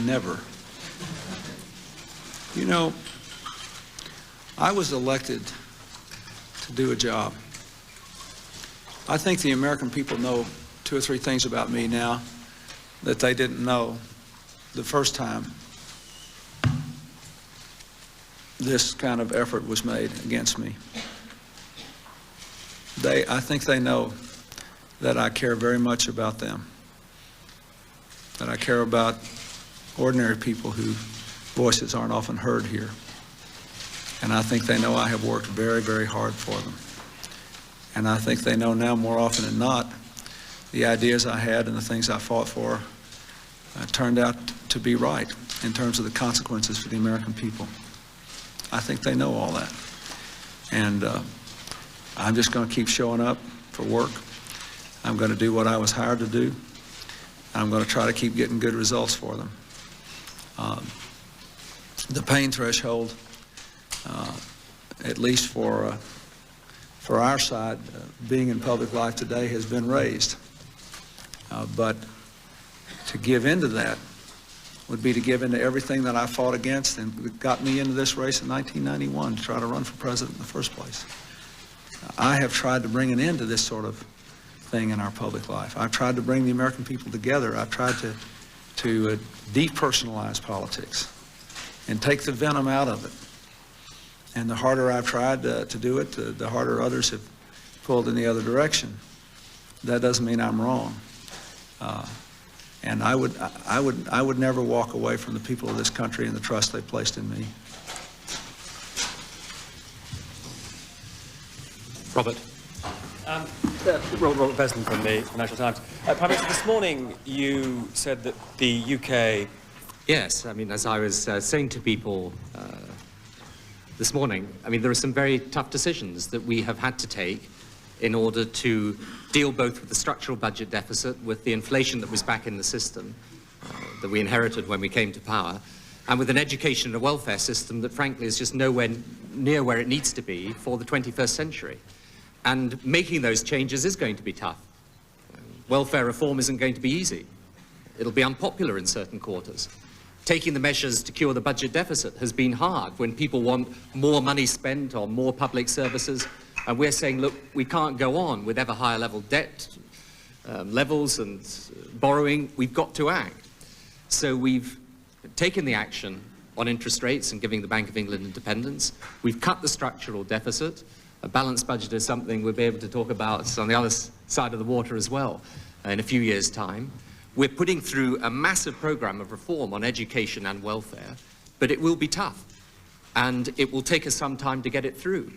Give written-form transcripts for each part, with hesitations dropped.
Never. You know, I was elected to do a job. I think the American people know 2 or 3 things about me now that they didn't know the first time this kind of effort was made against me. I think they know that I care very much about them, that I care about ordinary people whose voices aren't often heard here. And I think they know I have worked very, very hard for them. And I think they know now more often than not the ideas I had and the things I fought for turned out to be right in terms of the consequences for the American people. I think they know all that. And I'm just going to keep showing up for work. I'm going to do what I was hired to do. I'm going to try to keep getting good results for them. The pain threshold, at least for our side, being in public life today has been raised. But to give into that would be to give into everything that I fought against and got me into this race in 1991 to try to run for president in the first place. I have tried to bring an end to this sort of thing in our public life. I've tried to bring the American people together. I've tried to depersonalize politics and take the venom out of it. And the harder I've tried to do it, the harder others have pulled in the other direction. That doesn't mean I'm wrong. And I would never walk away from the people of this country and the trust they placed in me. Robert. Robert Besson from the Financial Times. Prime Minister, this morning you said that the UK... Yes, I mean, as I was saying to people this morning, I mean, there are some very tough decisions that we have had to take in order to deal both with the structural budget deficit, with the inflation that was back in the system that we inherited when we came to power, and with an education and a welfare system that frankly is just nowhere near where it needs to be for the 21st century. And making those changes is going to be tough. Welfare reform isn't going to be easy. It'll be unpopular in certain quarters. Taking the measures to cure the budget deficit has been hard when people want more money spent on more public services. And we're saying, look, we can't go on with ever higher level debt levels and borrowing. We've got to act. So we've taken the action on interest rates and giving the Bank of England independence. We've cut the structural deficit. A balanced budget is something we'll be able to talk about on the other side of the water as well in a few years' time. We're putting through a massive program of reform on education and welfare, but it will be tough, and it will take us some time to get it through.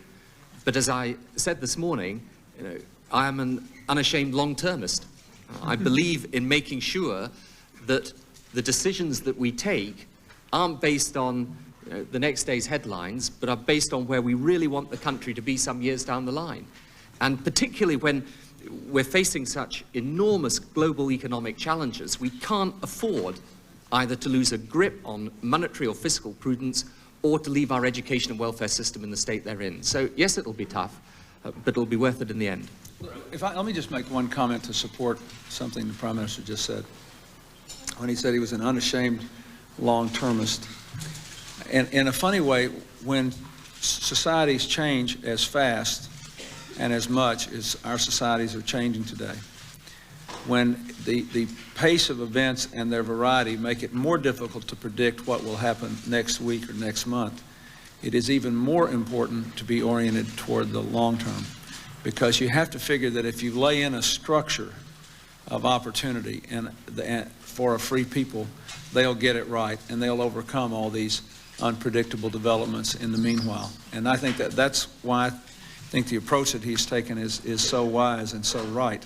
But as I said this morning, you know, I am an unashamed long-termist. I believe in making sure that the decisions that we take aren't based on the next day's headlines, but are based on where we really want the country to be some years down the line. And particularly when we're facing such enormous global economic challenges, we can't afford either to lose a grip on monetary or fiscal prudence or to leave our education and welfare system in the state they're in. So yes, it'll be tough, but it'll be worth it in the end. Let me just make one comment to support something the Prime Minister just said. When he said he was an unashamed long-termist. And in a funny way, when societies change as fast and as much as our societies are changing today, when the pace of events and their variety make it more difficult to predict what will happen next week or next month, it is even more important to be oriented toward the long term, because you have to figure that if you lay in a structure of opportunity and for a free people, they'll get it right and they'll overcome all these unpredictable developments in the meanwhile. And I think that's why I think the approach that he's taken is so wise and so right,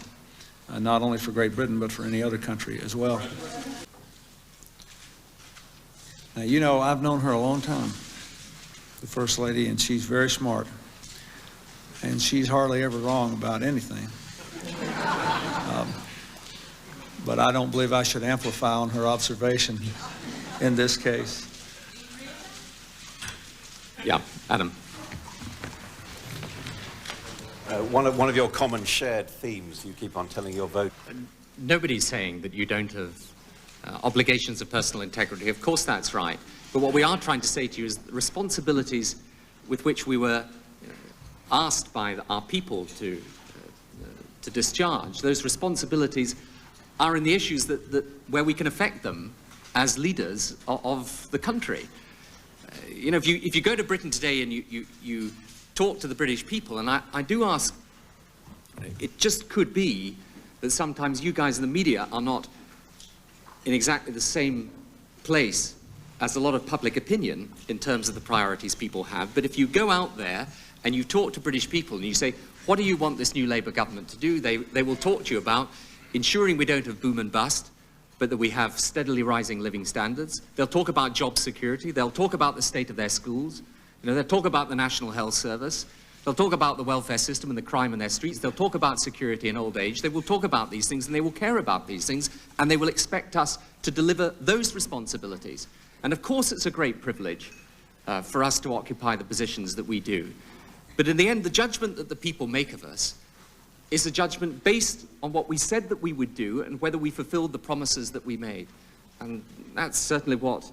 not only for Great Britain, but for any other country as well. Now, you know, I've known her a long time, the First Lady, and she's very smart. And she's hardly ever wrong about anything. But I don't believe I should amplify on her observation in this case. Yeah, Adam. One of your common shared themes you keep on telling your vote. Nobody's saying that you don't have obligations of personal integrity. Of course that's right. But what we are trying to say to you is the responsibilities with which we were asked by our people to discharge, those responsibilities are in the issues where we can affect them as leaders of the country. You know, if you go to Britain today and you talk to the British people, and I do ask, it just could be that sometimes you guys in the media are not in exactly the same place as a lot of public opinion in terms of the priorities people have. But if you go out there and you talk to British people and you say, what do you want this new Labour government to do? They will talk to you about ensuring we don't have boom and bust, but that we have steadily rising living standards. They'll talk about job security. They'll talk about the state of their schools. You know, they'll talk about the National Health Service. They'll talk about the welfare system and the crime in their streets. They'll talk about security in old age. They will talk about these things and they will care about these things and they will expect us to deliver those responsibilities. And of course it's a great privilege for us to occupy the positions that we do. But in the end, the judgment that the people make of us is a judgment based on what we said that we would do and whether we fulfilled the promises that we made. And that's certainly what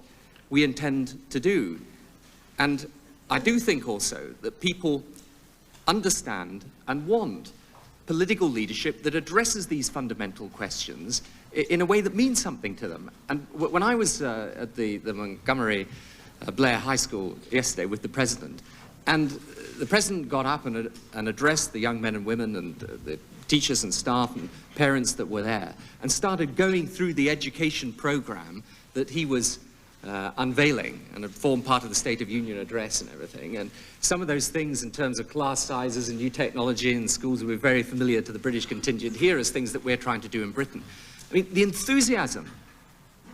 we intend to do. And I do think also that people understand and want political leadership that addresses these fundamental questions in a way that means something to them. And when I was at the Montgomery Blair High School yesterday with the President, and the President got up and addressed the young men and women and the teachers and staff and parents that were there, and started going through the education program that he was unveiling and had formed part of the State of Union address and everything. And some of those things in terms of class sizes and new technology in schools were very familiar to the British contingent here as things that we're trying to do in Britain. I mean, the enthusiasm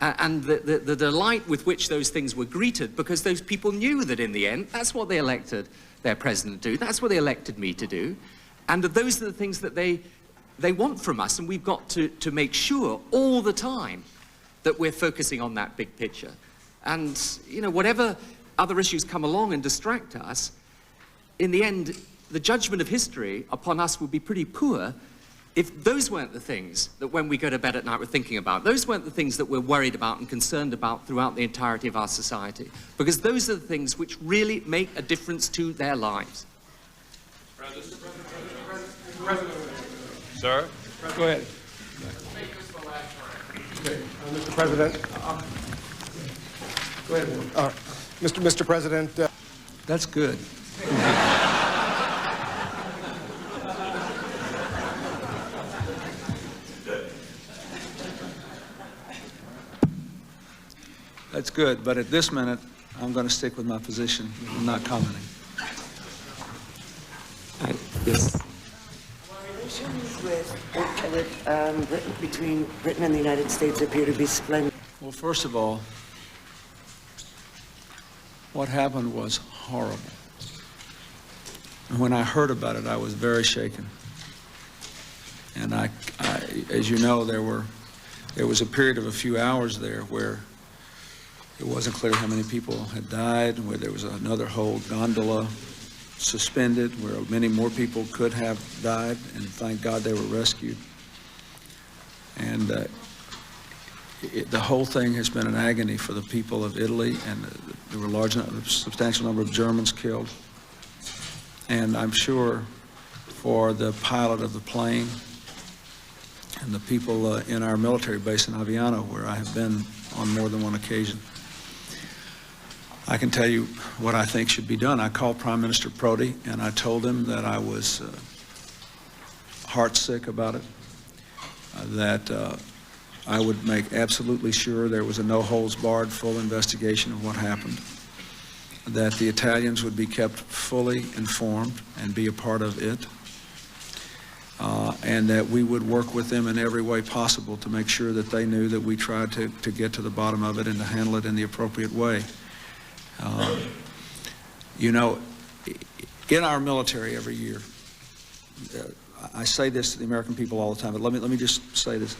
and the delight with which those things were greeted, because those people knew that in the end, that's what they elected their president to do, that's what they elected me to do, and that those are the things that they want from us, and we've got to make sure all the time that we're focusing on that big picture. And, you know, whatever other issues come along and distract us, in the end, the judgment of history upon us would be pretty poor if those weren't the things that when we go to bed at night we're thinking about. Those weren't the things that we're worried about and concerned about throughout the entirety of our society. Because those are the things which really make a difference to their lives. Sir? Go ahead. Okay, Mr. President. Go ahead. Mr. President. That's good. That's good, but at this minute, I'm going to stick with my position. I'm not commenting. Yes. Relations between Britain and the United States appear to be splendid. Well, first of all, what happened was horrible. And when I heard about it, I was very shaken. And I as you know, there was a period of a few hours there where it wasn't clear how many people had died, where there was another whole gondola suspended, where many more people could have died, and thank God they were rescued. And the whole thing has been an agony for the people of Italy, and there were a substantial number of Germans killed. And I'm sure for the pilot of the plane and the people in our military base in Aviano, where I have been on more than one occasion, I can tell you what I think should be done. I called Prime Minister Prodi and I told him that I was heartsick about it, that I would make absolutely sure there was a no-holds-barred full investigation of what happened, that the Italians would be kept fully informed and be a part of it, and that we would work with them in every way possible to make sure that they knew that we tried to get to the bottom of it and to handle it in the appropriate way. You know, in our military every year, I say this to the American people all the time, but let me just say this.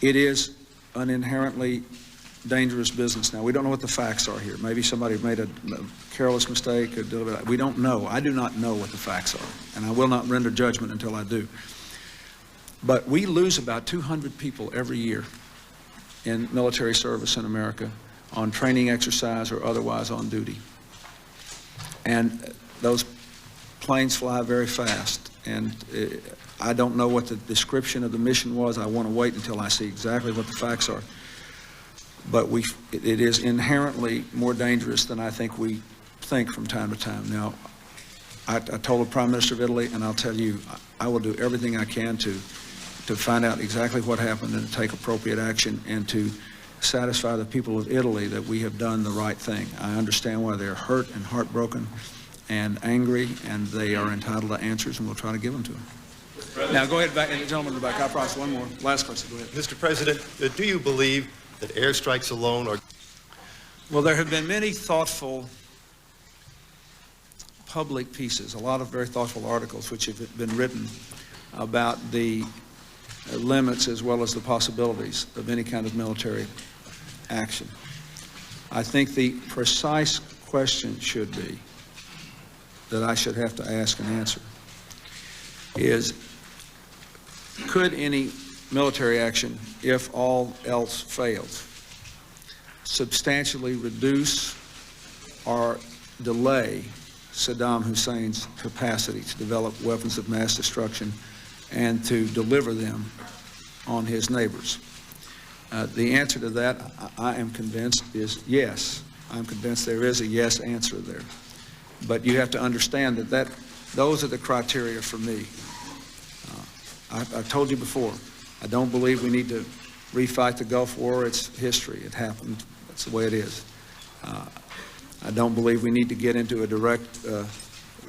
It is an inherently dangerous business. Now, we don't know what the facts are here. Maybe somebody made a careless mistake. We don't know. I do not know what the facts are, and I will not render judgment until I do. But we lose about 200 people every year in military service in America on training exercise or otherwise on duty. And those planes fly very fast, and I don't know what the description of the mission was. I want to wait until I see exactly what the facts are. But it is inherently more dangerous than I think we think from time to time. Now, I told the Prime Minister of Italy, and I'll tell you, I will do everything I can to find out exactly what happened and to take appropriate action and to satisfy the people of Italy that we have done the right thing. I understand why they're hurt and heartbroken and angry, and they are entitled to answers, and we'll try to give them to them. Now, go ahead, back, and the gentleman in the back. I promise one more. Last question. Go ahead. Mr. President, do you believe that airstrikes alone are... Well, there have been many thoughtful public pieces, a lot of very thoughtful articles which have been written about the limits as well as the possibilities of any kind of military action. I think the precise question should be, that I should have to ask and answer, is could any military action, if all else fails, substantially reduce or delay Saddam Hussein's capacity to develop weapons of mass destruction and to deliver them on his neighbors? The answer to that, I am convinced, is yes. I'm convinced there is a yes answer there. But you have to understand that those are the criteria for me. I told you before, I don't believe we need to refight the Gulf War. It's history. It happened. That's the way it is. I don't believe we need to get into a direct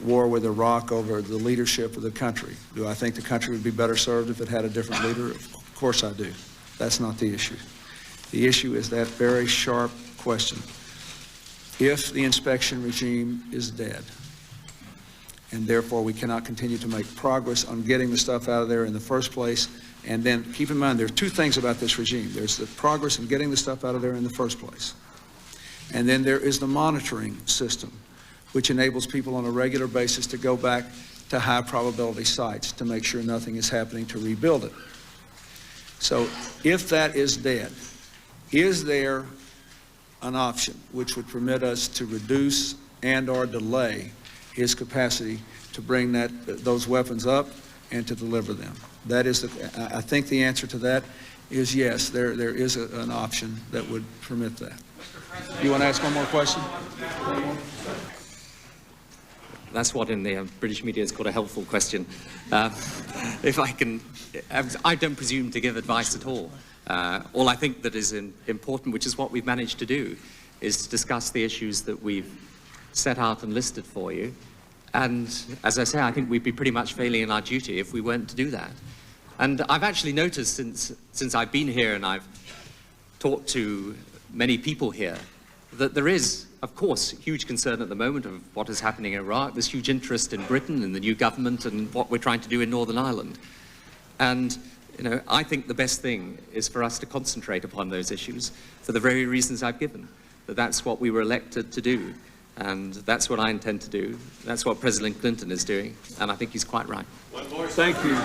war with Iraq over the leadership of the country. Do I think the country would be better served if it had a different leader? Of course I do. That's not the issue. The issue is that very sharp question. If the inspection regime is dead, and therefore we cannot continue to make progress on getting the stuff out of there in the first place, and then keep in mind there are two things about this regime. There's the progress in getting the stuff out of there in the first place, and then there is the monitoring system, which enables people on a regular basis to go back to high probability sites to make sure nothing is happening to rebuild it. So if that is dead, is there an option which would permit us to reduce and or delay his capacity to bring those weapons up and to deliver them? That is I think the answer to that is yes, there is an option that would permit that. You want to ask one more question? That's what in the British media is called a helpful question. If I can, I don't presume to give advice at all. All I think that is important, which is what we've managed to do, is to discuss the issues that we've set out and listed for you. And as I say, I think we'd be pretty much failing in our duty if we weren't to do that. And I've actually noticed since I've been here and I've talked to many people here, that there is, of course, huge concern at the moment of what is happening in Iraq. There's huge interest in Britain and the new government and what we're trying to do in Northern Ireland. And I think the best thing is for us to concentrate upon those issues for the very reasons I've given, that's what we were elected to do. And that's what I intend to do. That's what President Clinton is doing. And I think he's quite right. Thank you.